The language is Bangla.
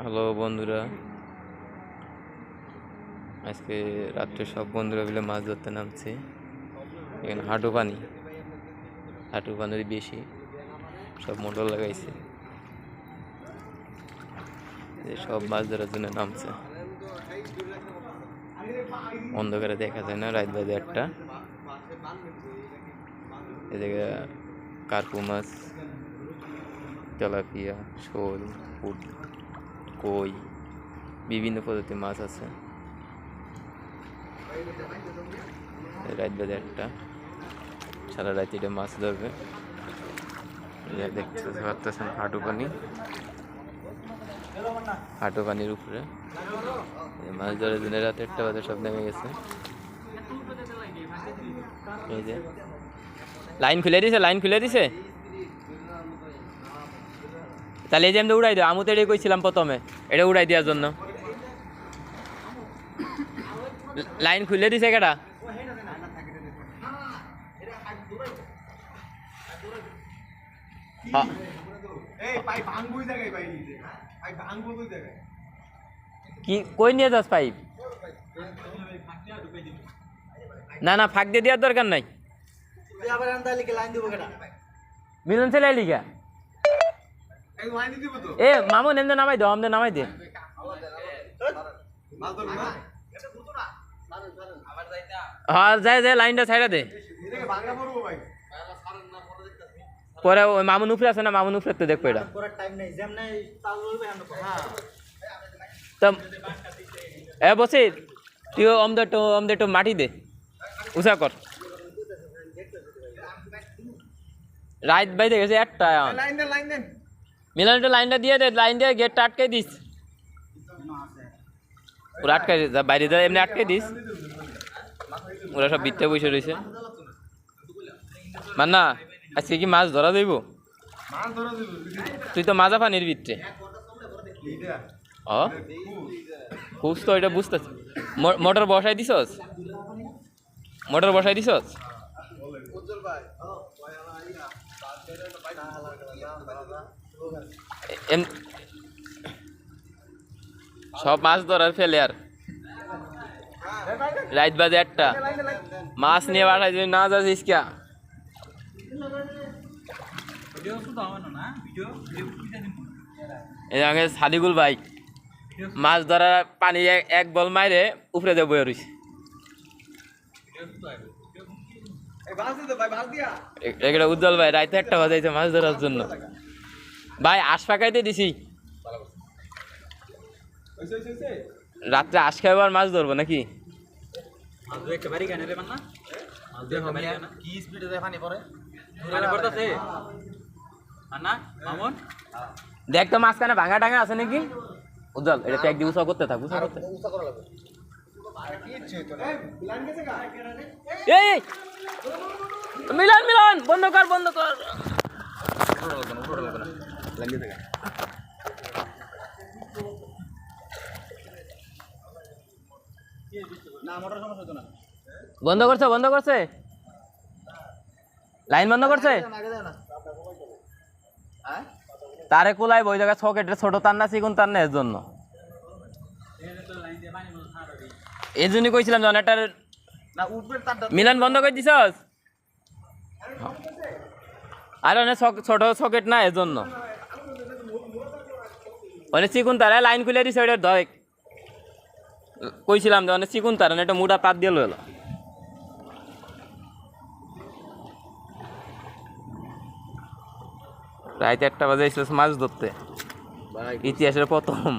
হ্যালো বন্ধুরা, আজকে রাত্রে সব বন্ধুরা মিলে মাছ ধরতে নামছে। এখানে হাঁটু পানির বেশি, সব মোটর লাগাইছে, সব মাছ ধরার জন্য নামছে। অন্ধকারে দেখা যায় না, রাত বাজে 1টা। এদিকে কার্পু মাছ, তেলাপিয়া, শোল, পুট, কই, বিভিন্ন প্রজাতির মাছ আছে। রাত বাজে 1টা, সারা রাত এটা মাছ ধরবে। দেখতে পাচ্ছেন হাঁটু পানির উপরে মাছ ধরার জন্য রাত 1টা বাজে সব নেমে গেছে। এই যে লাইন খুলে দিছে তাহলে এই যে আমি উড়াই দেবো। আমি তো এটাই কইছিলাম প্রথমে, এটা উড়াই দেওয়ার জন্য। লাইন খুলে দিছে কেটা? কি কই নিয়ে যাস পাইপ? না ফাঁক দিয়ে দেওয়ার দরকার নাই। মিলন ছেলে লিখা এ মামুন এমনি নামাই দে, আমাদের নামাই দে। হ্যাঁ যাই লাইনটা ছাইড়া দে। পরে ওই মামুন উপরে আছে না, মামুন উপরে তো দেখবো এটা। বসে তুই অমদের একটু মাটি দে, উষা কর। রাইত বাইতে গেছে 1টা। মিলন একটু লাইনটা দিয়ে দে, লাইন দিয়ে গেটটা আটকে দিস। ওরা আটকে বাইরে যা এমনি আটকে দিস। ওরা সব বিত্তে বসে রয়েছে। মান্না আজকে কি মাছ ধরা যাইব? তুই তো মাজা পানির ভিতরে খুব তো এটা বুঝতেছি। মোটর বসাই দিছস? সব মাছ ধরার ফেলে আর রাত বাজে 1টা, মাছ নিয়ে বাসায় যদি না যাচ্ছিস কে? সাদিকুল ভাই মাছ ধরা পানি এক বল মাইরে উপরে দিয়ে বয়ে রয়েছে। উজ্জ্বল ভাই রাইতে 1টা বাজাইছে মাছ ধরার জন্য। ভাই আশ পাকাইতে দিছি, রাত্রে আশ খাইবার মাছ ধরবো নাকি? দেখ তো মাঝখানে ভাঙা টাঙা আছে নাকি? উজ্জ্বল এটা প্যাক দিয়ে উঁচা করতে থাক। এই মিলন বন্ধ কর। বন্ধ করছে লাইন বন্ধ করছে। তারে কুলাই ওই জায়গায় সকেটের ছোট তার না চিকুন তার না, এর জন্য এই জন্যই কইছিলাম জনেটার মিলন বন্ধ করে দিছস। আর অনেক ছোট সকেট না, এর জন্য অনেক চিকুন তার লাইন খুলে দিছে। ওইটা ধর কইছিলাম যে অনেক চিকুন তার এটা মুটা পাত দিয়ে লইল। রাত 1টা বাজে মাছ ধরতে, ইতিহাসের প্রথম।